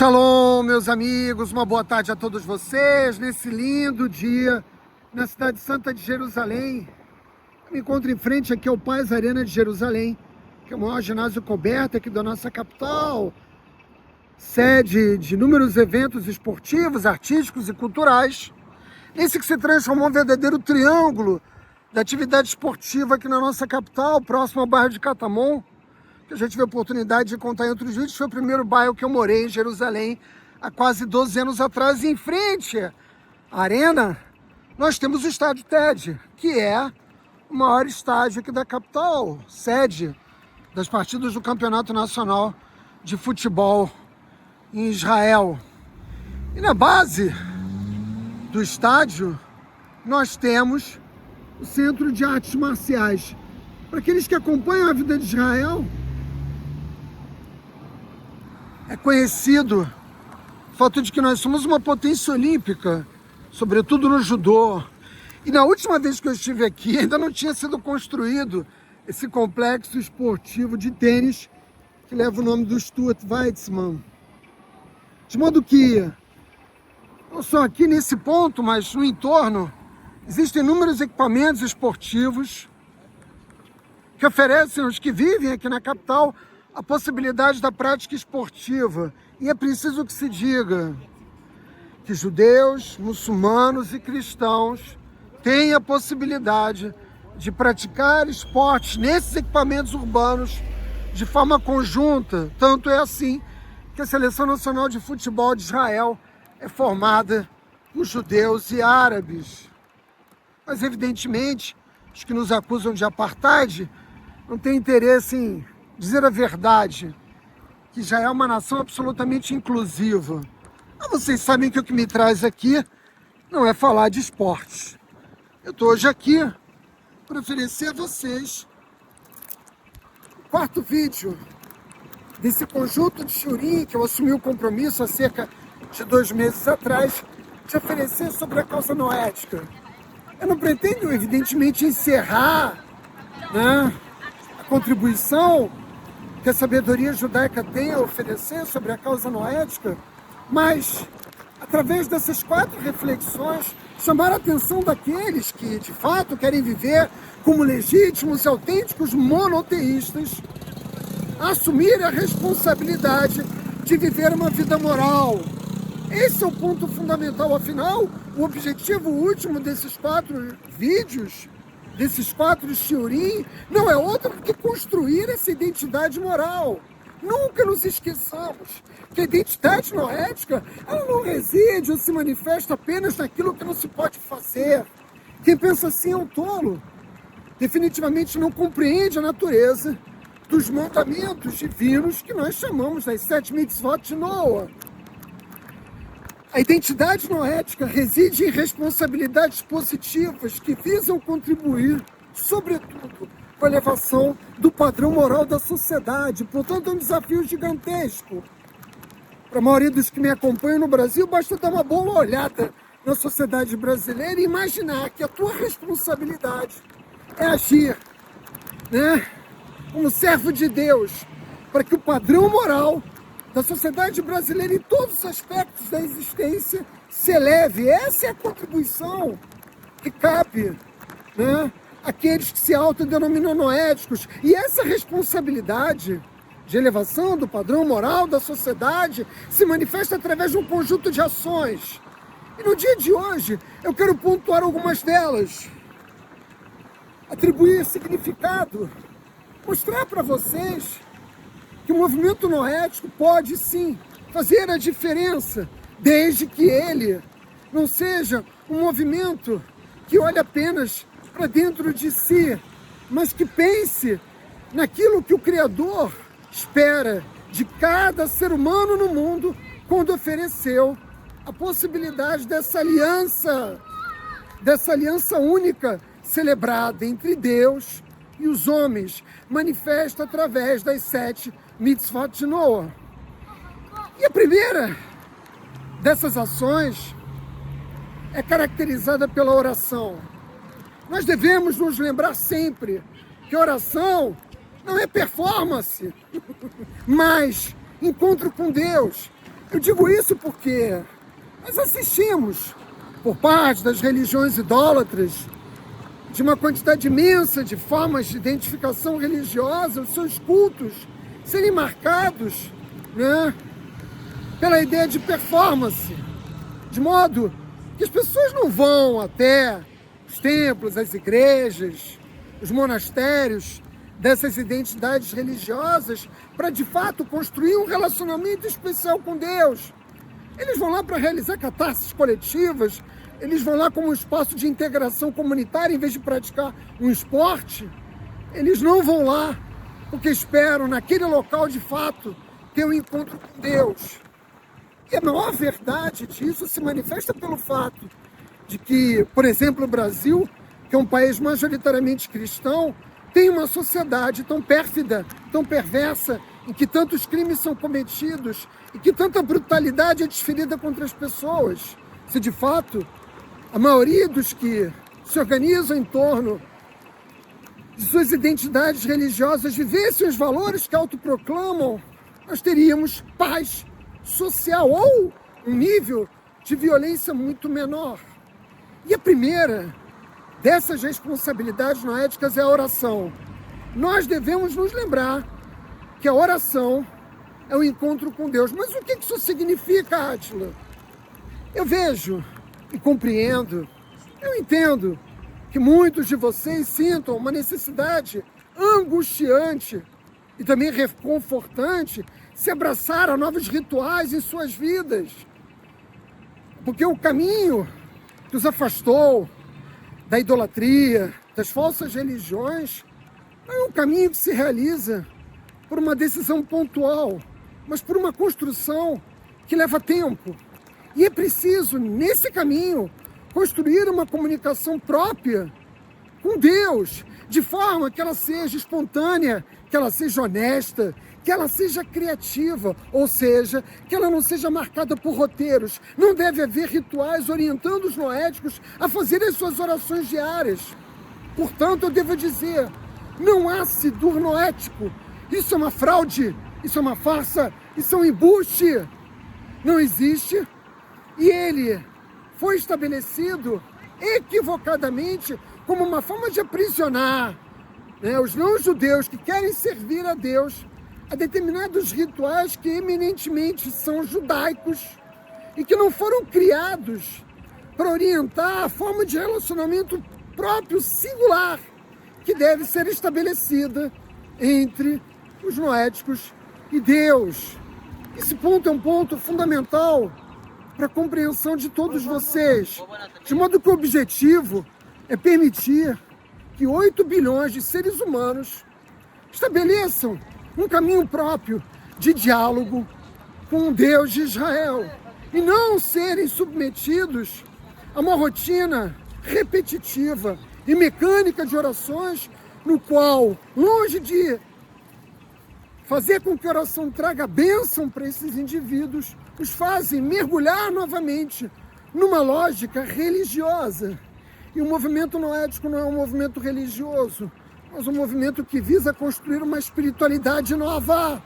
Shalom, meus amigos, uma boa tarde a todos vocês, nesse lindo dia, na cidade santa de Jerusalém. Eu me encontro em frente aqui ao Paz Arena de Jerusalém, que é o maior ginásio coberto aqui da nossa capital, sede de inúmeros eventos esportivos, artísticos e culturais. Esse que se transformou um verdadeiro triângulo da atividade esportiva aqui na nossa capital, próximo ao bairro de Catamon, que a gente teve a oportunidade de contar em outros vídeos. Foi o primeiro bairro que eu morei em Jerusalém há quase 12 anos atrás. E em frente à arena, nós temos o estádio TED, que é o maior estádio aqui da capital, sede das partidas do Campeonato Nacional de Futebol em Israel. E na base do estádio, nós temos o Centro de Artes Marciais. Para aqueles que acompanham a vida de Israel, é conhecido o fato de que nós somos uma potência olímpica, sobretudo no judô. E na última vez que eu estive aqui, ainda não tinha sido construído esse complexo esportivo de tênis que leva o nome do Stuart Weitzman. De modo que, não só aqui nesse ponto, mas no entorno, existem inúmeros equipamentos esportivos que oferecem aos que vivem aqui na capital a possibilidade da prática esportiva. E é preciso que se diga que judeus, muçulmanos e cristãos têm a possibilidade de praticar esportes nesses equipamentos urbanos de forma conjunta. Tanto é assim que a Seleção Nacional de Futebol de Israel é formada por judeus e árabes. Mas, evidentemente, os que nos acusam de apartheid não têm interesse em dizer a verdade, que já é uma nação absolutamente inclusiva. Mas vocês sabem que o que me traz aqui não é falar de esportes. Eu estou hoje aqui para oferecer a vocês o quarto vídeo desse conjunto de shiurim que eu assumi o compromisso há cerca de 2 meses atrás de oferecer sobre a causa noética. Eu não pretendo, evidentemente, encerrar, a contribuição que a sabedoria judaica tem a oferecer sobre a causa noética, mas, através dessas 4 reflexões, chamar a atenção daqueles que, de fato, querem viver como legítimos e autênticos monoteístas, a assumir a responsabilidade de viver uma vida moral. Esse é o ponto fundamental. Afinal, o objetivo último desses 4 vídeos, desses 4 shiurim, não é outro do que construir essa identidade moral. Nunca nos esqueçamos que a identidade noética, ela não reside ou se manifesta apenas naquilo que não se pode fazer. Quem pensa assim é um tolo. Definitivamente não compreende a natureza dos mandamentos divinos que nós chamamos das 7 mitzvot de Noah. A identidade noética reside em responsabilidades positivas que visam contribuir, sobretudo, para a elevação do padrão moral da sociedade. Portanto, é um desafio gigantesco. Para a maioria dos que me acompanham no Brasil, basta dar uma boa olhada na sociedade brasileira e imaginar que a tua responsabilidade é agir, como servo de Deus, para que o padrão moral da sociedade brasileira em todos os aspectos da existência se eleve. Essa é a contribuição que cabe, àqueles que se autodenominam noéticos. E essa responsabilidade de elevação do padrão moral da sociedade se manifesta através de um conjunto de ações. E no dia de hoje eu quero pontuar algumas delas, atribuir significado, mostrar para vocês que o movimento noético pode sim fazer a diferença, desde que ele não seja um movimento que olhe apenas para dentro de si, mas que pense naquilo que o Criador espera de cada ser humano no mundo quando ofereceu a possibilidade dessa aliança única celebrada entre Deus e os homens, manifesta através das 7 mitzvot de Noah. E a primeira dessas ações é caracterizada pela oração. Nós devemos nos lembrar sempre que oração não é performance, mas encontro com Deus. Eu digo isso porque nós assistimos, por parte das religiões idólatras, de uma quantidade imensa de formas de identificação religiosa, os seus cultos serem marcados, né, pela ideia de performance, de modo que as pessoas não vão até os templos, as igrejas, os monastérios dessas identidades religiosas para de fato construir um relacionamento especial com Deus. Eles vão lá para realizar catarses coletivas, eles vão lá como um espaço de integração comunitária em vez de praticar um esporte. Eles não vão lá porque esperam naquele local de fato ter um encontro com Deus. E a maior verdade disso se manifesta pelo fato de que, por exemplo, o Brasil, que é um país majoritariamente cristão, tem uma sociedade tão pérfida, tão perversa, em que tantos crimes são cometidos e que tanta brutalidade é desferida contra as pessoas. Se de fato a maioria dos que se organizam em torno de suas identidades religiosas vivessem os valores que autoproclamam, nós teríamos paz social ou um nível de violência muito menor. E a primeira dessas responsabilidades noéticas é a oração. Nós devemos nos lembrar que a oração é o encontro com Deus. Mas o que isso significa, Átila? Eu vejo e compreendo, eu entendo que muitos de vocês sintam uma necessidade angustiante e também reconfortante se abraçar a novos rituais em suas vidas. Porque o caminho que os afastou da idolatria, das falsas religiões, não é um caminho que se realiza por uma decisão pontual, mas por uma construção que leva tempo. E é preciso, nesse caminho, construir uma comunicação própria com Deus, de forma que ela seja espontânea, que ela seja honesta, que ela seja criativa, ou seja, que ela não seja marcada por roteiros. Não deve haver rituais orientando os noéticos a fazerem as suas orações diárias. Portanto, eu devo dizer, não há sidur noético. Isso é uma fraude, isso é uma farsa, isso é um embuste. Não existe. E ele foi estabelecido equivocadamente como uma forma de aprisionar, né, os não-judeus que querem servir a Deus a determinados rituais que eminentemente são judaicos e que não foram criados para orientar a forma de relacionamento próprio, singular, que deve ser estabelecida entre os noéticos e Deus. Esse ponto é um ponto fundamental para a compreensão de todos vocês, de modo que o objetivo é permitir que 8 bilhões de seres humanos estabeleçam um caminho próprio de diálogo com o Deus de Israel e não serem submetidos a uma rotina repetitiva e mecânica de orações, no qual, longe de fazer com que a oração traga bênção para esses indivíduos, os fazem mergulhar novamente numa lógica religiosa. E o movimento noético não é um movimento religioso, mas um movimento que visa construir uma espiritualidade nova.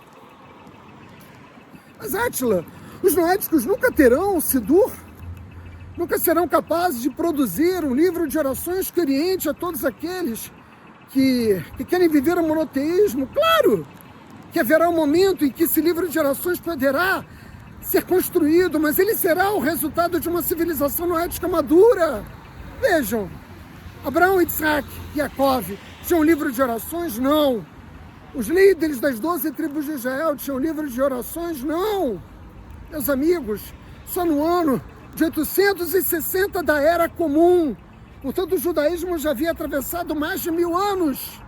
Mas, Átila, os noéticos nunca terão sidur? Nunca serão capazes de produzir um livro de orações que oriente a todos aqueles que querem viver o monoteísmo? Claro que haverá um momento em que esse livro de orações poderá ser construído, mas ele será o resultado de uma civilização noética madura. Vejam, Abraão, Isaac e Jacó tinham um livro de orações? Não. Os líderes das 12 tribos de Israel tinham um livro de orações? Não. Meus amigos, só no ano de 860 da Era Comum, portanto o judaísmo já havia atravessado mais de 1000 anos,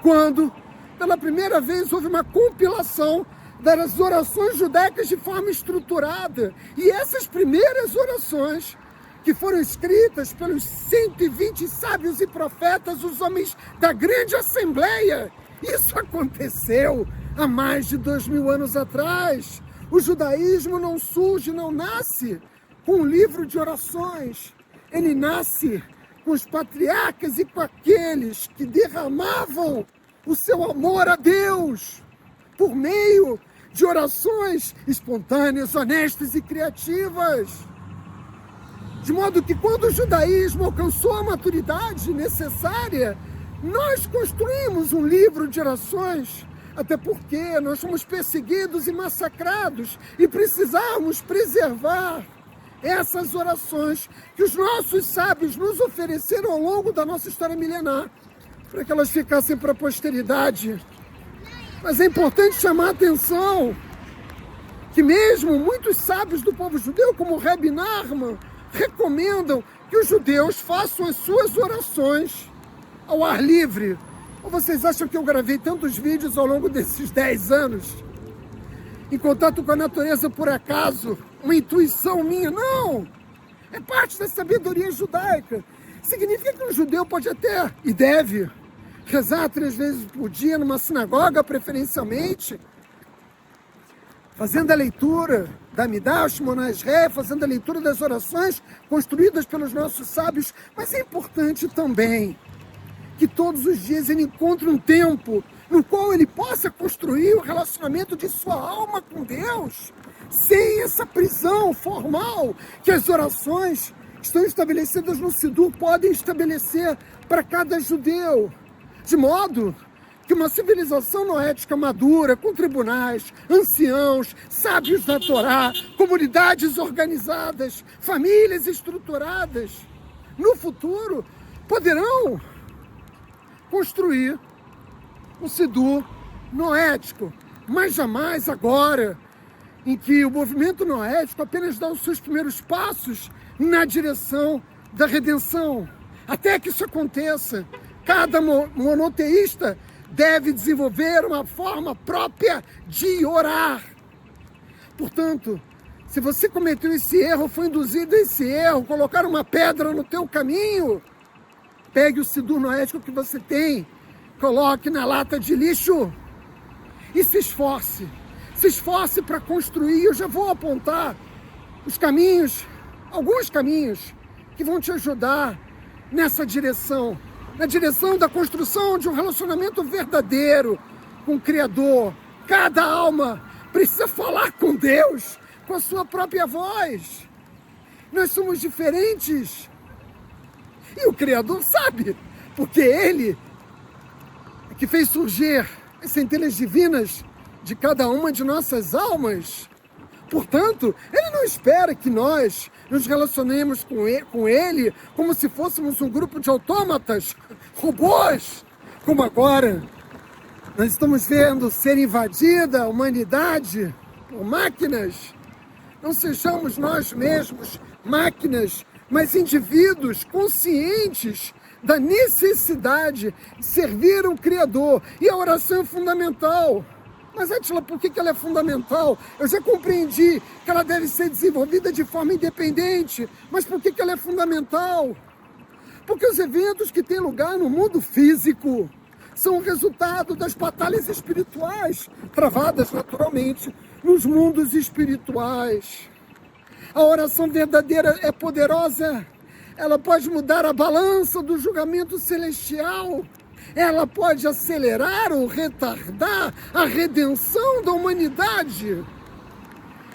quando pela primeira vez houve uma compilação das orações judaicas de forma estruturada. E essas primeiras orações, que foram escritas pelos 120 sábios e profetas, os homens da grande assembleia, isso aconteceu há mais de 2000 anos atrás. O judaísmo não surge, não nasce com um livro de orações. Ele nasce com os patriarcas e com aqueles que derramavam o seu amor a Deus por meio de orações espontâneas, honestas e criativas. De modo que quando o judaísmo alcançou a maturidade necessária, nós construímos um livro de orações, até porque nós fomos perseguidos e massacrados e precisamos preservar essas orações que os nossos sábios nos ofereceram ao longo da nossa história milenar, para que elas ficassem para a posteridade. Mas é importante chamar a atenção que mesmo muitos sábios do povo judeu, como o Rebbe Nachman, recomendam que os judeus façam as suas orações ao ar livre. Ou vocês acham que eu gravei tantos vídeos ao longo desses 10 anos em contato com a natureza por acaso? Uma intuição minha? Não! É parte da sabedoria judaica. Significa que um judeu pode até, e deve, rezar 3 vezes por dia numa sinagoga, preferencialmente, fazendo a leitura da Amidah, Shemona Esrei, fazendo a leitura das orações construídas pelos nossos sábios. Mas é importante também que todos os dias ele encontre um tempo no qual ele possa construir o relacionamento de sua alma com Deus, sem essa prisão formal que as orações que estão estabelecidas no Sidur podem estabelecer para cada judeu. De modo que uma civilização noética madura, com tribunais, anciãos, sábios da Torá, comunidades organizadas, famílias estruturadas, no futuro poderão construir um Sidur noético, mas jamais agora, em que o movimento noético apenas dá os seus primeiros passos na direção da redenção. Até que isso aconteça, cada monoteísta deve desenvolver uma forma própria de orar. Portanto, se você cometeu esse erro, foi induzido a esse erro, colocar uma pedra no teu caminho, pegue o Sidur noético que você tem, coloque na lata de lixo e se esforce. Se esforce para construir. Eu já vou apontar os caminhos, alguns caminhos que vão te ajudar nessa direção, na direção da construção de um relacionamento verdadeiro com o Criador. Cada alma precisa falar com Deus com a sua própria voz. Nós somos diferentes e o Criador sabe, porque Ele que fez surgir as centelhas divinas de cada uma de nossas almas. Portanto, Ele não espera que nós nos relacionemos com Ele como se fôssemos um grupo de autômatas, robôs, como agora nós estamos vendo ser invadida a humanidade por máquinas. Não sejamos nós mesmos máquinas, mas indivíduos conscientes da necessidade de servir o Criador. E a oração é fundamental. Mas, Átila, por que ela é fundamental? Eu já compreendi que ela deve ser desenvolvida de forma independente. Mas por que ela é fundamental? Porque os eventos que têm lugar no mundo físico são o resultado das batalhas espirituais, travadas naturalmente nos mundos espirituais. A oração verdadeira é poderosa. Ela pode mudar a balança do julgamento celestial. Ela pode acelerar ou retardar a redenção da humanidade.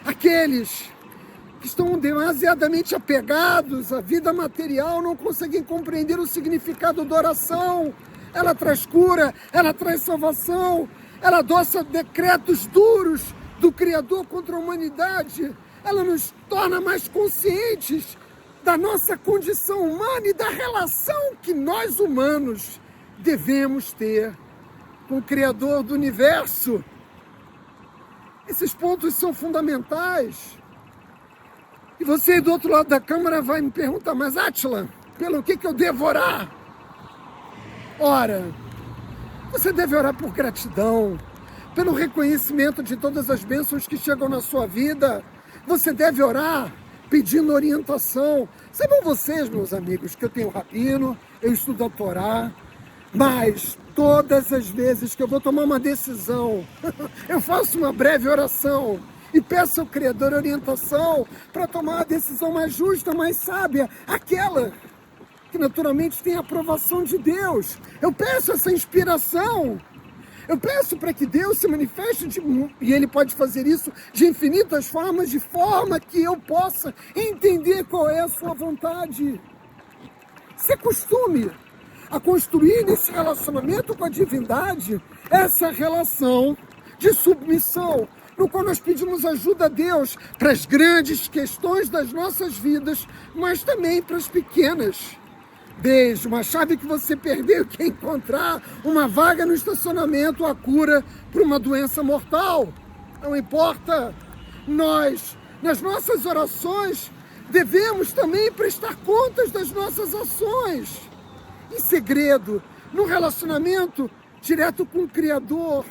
Aqueles que estão demasiadamente apegados à vida material não conseguem compreender o significado da oração. Ela traz cura, ela traz salvação, ela adoça decretos duros do Criador contra a humanidade. Ela nos torna mais conscientes da nossa condição humana e da relação que nós humanos devemos ter com o Criador do Universo. Esses pontos são fundamentais. E você do outro lado da câmera vai me perguntar, mas Átila, pelo que eu devo orar? Ora, você deve orar por gratidão, pelo reconhecimento de todas as bênçãos que chegam na sua vida. Você deve orar pedindo orientação. Saibam vocês, meus amigos, que eu tenho rabino, eu estudo a Torá, mas todas as vezes que eu vou tomar uma decisão, eu faço uma breve oração e peço ao Criador orientação para tomar a decisão mais justa, mais sábia, aquela que naturalmente tem a aprovação de Deus. Eu peço essa inspiração. Eu peço para que Deus se manifeste e Ele pode fazer isso de infinitas formas, de forma que eu possa entender qual é a sua vontade. Se acostume a construir nesse relacionamento com a divindade essa relação de submissão, no qual nós pedimos ajuda a Deus para as grandes questões das nossas vidas, mas também para as pequenas. Desde uma chave que você perdeu, que é encontrar uma vaga no estacionamento, a cura para uma doença mortal. Não importa, nós, nas nossas orações, devemos também prestar contas das nossas ações. Em segredo, no relacionamento direto com o Criador.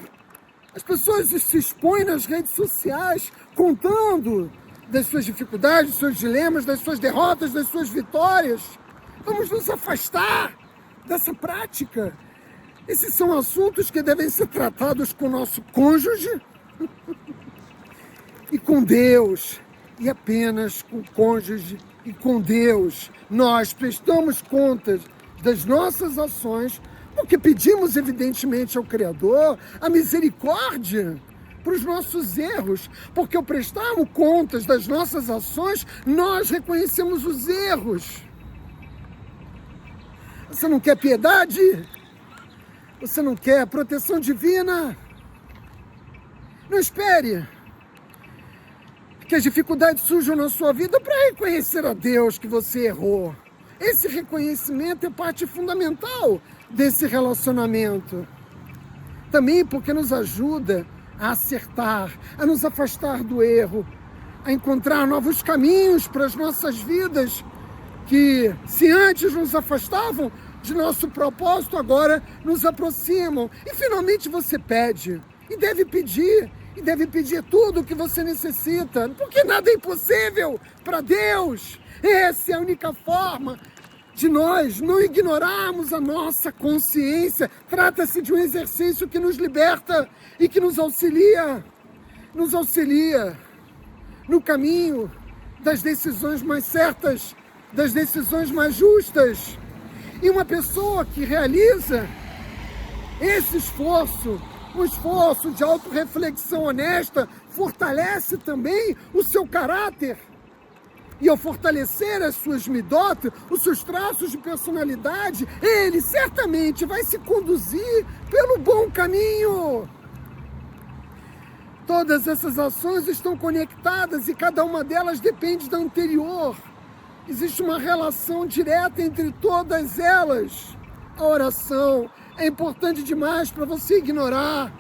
As pessoas se expõem nas redes sociais contando das suas dificuldades, dos seus dilemas, das suas derrotas, das suas vitórias. Vamos nos afastar dessa prática. Esses são assuntos que devem ser tratados com o nosso cônjuge e com Deus. E apenas com o cônjuge e com Deus nós prestamos contas das nossas ações, porque pedimos evidentemente ao Criador a misericórdia para os nossos erros, porque ao prestarmos contas das nossas ações, nós reconhecemos os erros. Você não quer piedade? Você não quer proteção divina? Não espere que as dificuldades surjam na sua vida para reconhecer a Deus que você errou. Esse reconhecimento é parte fundamental desse relacionamento. Também porque nos ajuda a acertar, a nos afastar do erro, a encontrar novos caminhos para as nossas vidas, que se antes nos afastavam de nosso propósito, agora nos aproximam. E finalmente você pede, e deve pedir tudo o que você necessita, porque nada é impossível para Deus. Essa é a única forma de nós não ignorarmos a nossa consciência. Trata-se de um exercício que nos liberta e que nos auxilia no caminho das decisões mais certas, das decisões mais justas. E uma pessoa que realiza esse esforço, um esforço de autorreflexão honesta, fortalece também o seu caráter. E ao fortalecer as suas midot, os seus traços de personalidade, ele certamente vai se conduzir pelo bom caminho. Todas essas ações estão conectadas e cada uma delas depende da anterior. Existe uma relação direta entre todas elas. A oração é importante demais para você ignorar.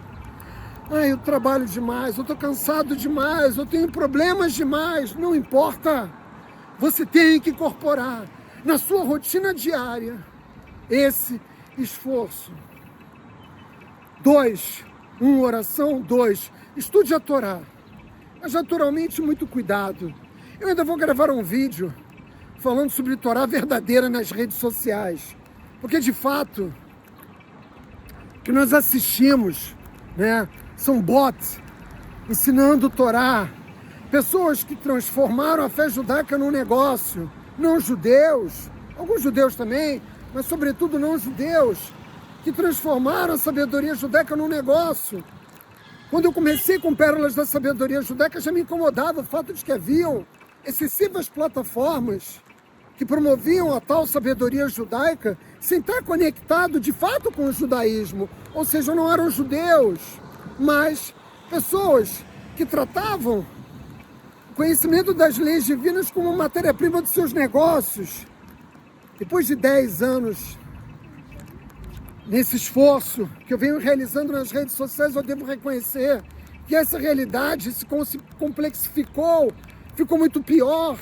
Eu trabalho demais, eu estou cansado demais, eu tenho problemas demais. Não importa. Você tem que incorporar na sua rotina diária esse esforço. 2. Oração. 2. Estude a Torá. Mas naturalmente muito cuidado. Eu ainda vou gravar um vídeo falando sobre Torá verdadeira nas redes sociais. Porque de fato, o que nós assistimos, são bots ensinando Torá. Pessoas que transformaram a fé judaica num negócio, não judeus, alguns judeus também, mas sobretudo não judeus, que transformaram a sabedoria judaica num negócio. Quando eu comecei com Pérolas da Sabedoria Judaica, já me incomodava o fato de que haviam excessivas plataformas que promoviam a tal sabedoria judaica sem estar conectado de fato com o judaísmo, ou seja, não eram judeus, mas pessoas que tratavam o conhecimento das leis divinas como matéria-prima dos seus negócios. Depois de 10 anos nesse esforço que eu venho realizando nas redes sociais, eu devo reconhecer que essa realidade se complexificou, ficou muito pior.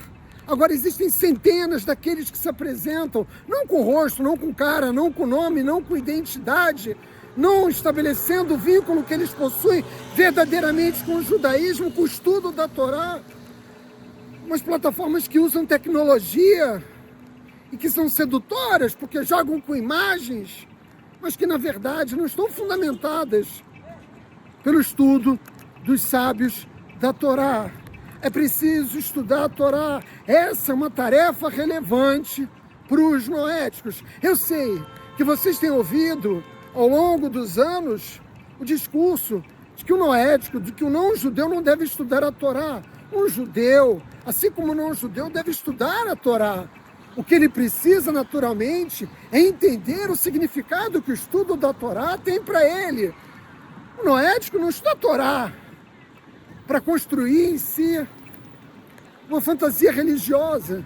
Agora existem centenas daqueles que se apresentam, não com rosto, não com cara, não com nome, não com identidade, não estabelecendo o vínculo que eles possuem verdadeiramente com o judaísmo, com o estudo da Torá. Umas plataformas que usam tecnologia e que são sedutoras porque jogam com imagens, mas que na verdade não estão fundamentadas pelo estudo dos sábios da Torá. É preciso estudar a Torá. Essa é uma tarefa relevante para os noéticos. Eu sei que vocês têm ouvido ao longo dos anos o discurso de que o noético, de que o não-judeu não deve estudar a Torá. Um judeu, assim como o não-judeu, deve estudar a Torá. O que ele precisa, naturalmente, é entender o significado que o estudo da Torá tem para ele. O noético não estuda a Torá para construir em si uma fantasia religiosa,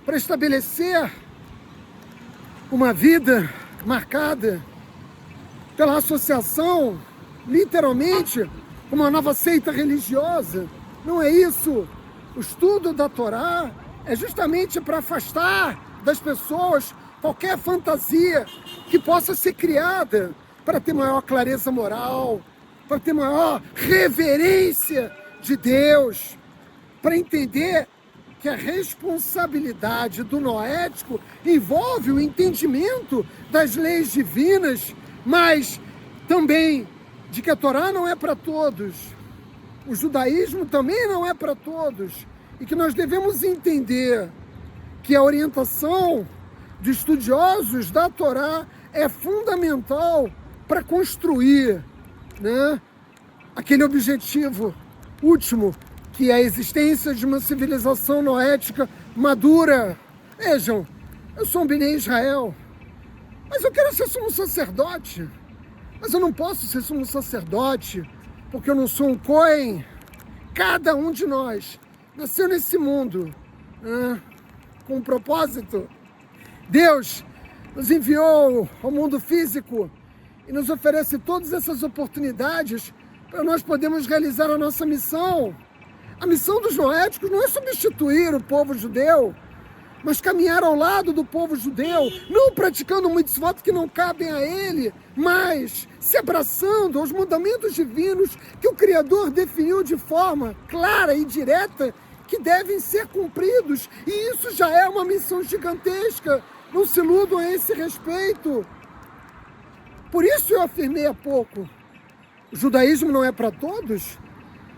para estabelecer uma vida marcada pela associação, literalmente, com uma nova seita religiosa. Não é isso. O estudo da Torá é justamente para afastar das pessoas qualquer fantasia que possa ser criada para ter maior clareza moral, para ter maior reverência de Deus, para entender que a responsabilidade do noético envolve o entendimento das leis divinas, mas também de que a Torá não é para todos, o judaísmo também não é para todos, e que nós devemos entender que a orientação de estudiosos da Torá é fundamental para construir, né, aquele objetivo último, que é a existência de uma civilização noética madura. Vejam, eu sou um Bnei Israel, mas eu quero ser sumo sacerdote. Mas eu não posso ser sumo sacerdote porque eu não sou um Cohen. Cada um de nós nasceu nesse mundo, né, com um propósito. Deus nos enviou ao mundo físico e nos oferece todas essas oportunidades para nós podermos realizar a nossa missão. A missão dos noéticos não é substituir o povo judeu, mas caminhar ao lado do povo judeu, não praticando mitzvot que não cabem a ele, mas se abraçando aos mandamentos divinos que o Criador definiu de forma clara e direta, que devem ser cumpridos. E isso já é uma missão gigantesca. Não se iludam a esse respeito. Por isso eu afirmei há pouco, o judaísmo não é para todos,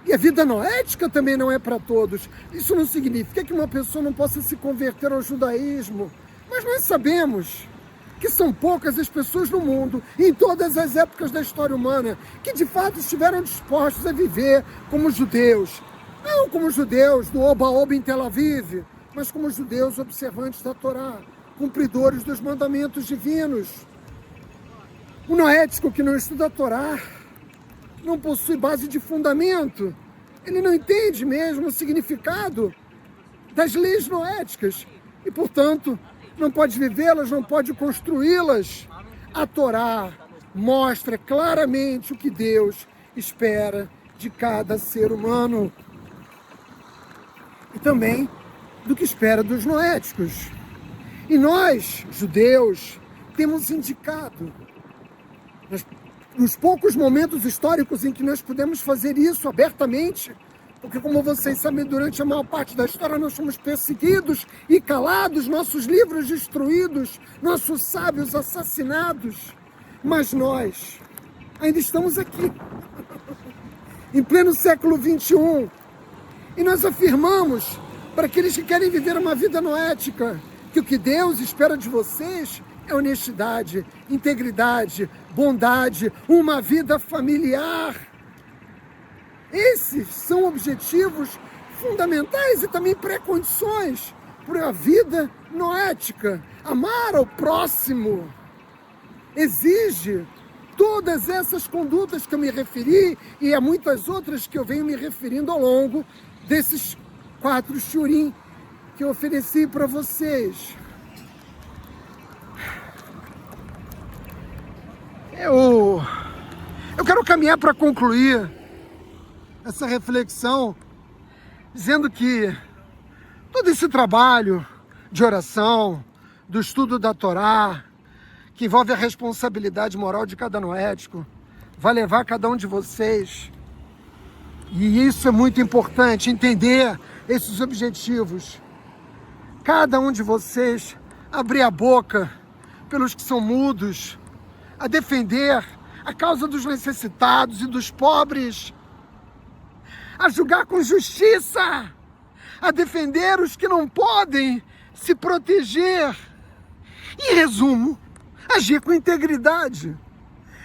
e a vida noética também não é para todos. Isso não significa que uma pessoa não possa se converter ao judaísmo, mas nós sabemos que são poucas as pessoas no mundo, em todas as épocas da história humana, que de fato estiveram dispostos a viver como judeus. Não como judeus do Oba-Oba em Tel Aviv, mas como judeus observantes da Torá, cumpridores dos mandamentos divinos. O noético que não estuda a Torá não possui base de fundamento. Ele não entende mesmo o significado das leis noéticas e, portanto, não pode vivê-las, não pode construí-las. A Torá mostra claramente o que Deus espera de cada ser humano e também do que espera dos noéticos. E nós, judeus, temos indicado nos poucos momentos históricos em que nós pudemos fazer isso abertamente, porque, como vocês sabem, durante a maior parte da história nós fomos perseguidos e calados, nossos livros destruídos, nossos sábios assassinados, mas nós ainda estamos aqui, em pleno século XXI, e nós afirmamos para aqueles que querem viver uma vida noética, que o que Deus espera de vocês é honestidade, integridade, bondade, uma vida familiar. Esses são objetivos fundamentais e também pré-condições para a vida noética. Amar ao próximo exige todas essas condutas que eu me referi e a muitas outras que eu venho me referindo ao longo desses 4 shurim que eu ofereci para vocês. Eu quero caminhar para concluir essa reflexão dizendo que todo esse trabalho de oração, do estudo da Torá, que envolve a responsabilidade moral de cada noético, vai levar cada um de vocês, e isso é muito importante, entender esses objetivos. Cada um de vocês abrir a boca pelos que são mudos, a defender a causa dos necessitados e dos pobres, a julgar com justiça, a defender os que não podem se proteger. Em resumo, agir com integridade.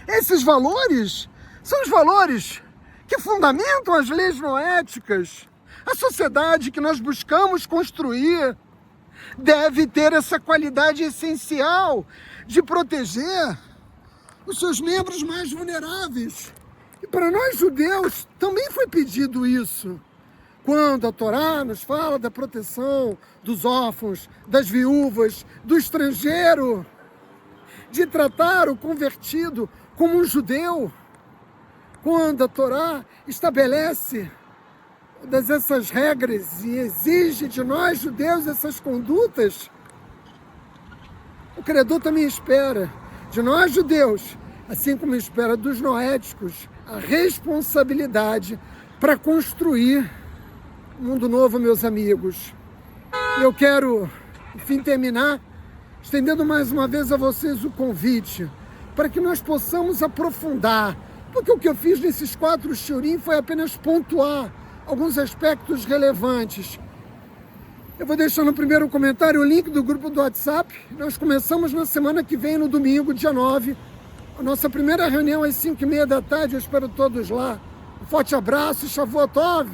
Esses valores São os valores que fundamentam as leis noéticas. A sociedade que nós buscamos construir deve ter essa qualidade essencial de proteger os seus membros mais vulneráveis. E para nós judeus também foi pedido isso. Quando a Torá nos fala da proteção dos órfãos, das viúvas, do estrangeiro, de tratar o convertido como um judeu, quando a Torá estabelece todas essas regras e exige de nós judeus essas condutas, o credor também espera de nós judeus, assim como espera dos noéticos, a responsabilidade para construir um mundo novo, meus amigos. Eu quero, enfim, terminar estendendo mais uma vez a vocês o convite para que nós possamos aprofundar, porque o que eu fiz nesses 4 shiurim foi apenas pontuar alguns aspectos relevantes. Eu vou deixar no primeiro comentário o link do grupo do WhatsApp. Nós começamos na semana que vem, no domingo, dia 9, a nossa primeira reunião às 5h30 da tarde. Eu espero todos lá. Um forte abraço, Shavuot Tov!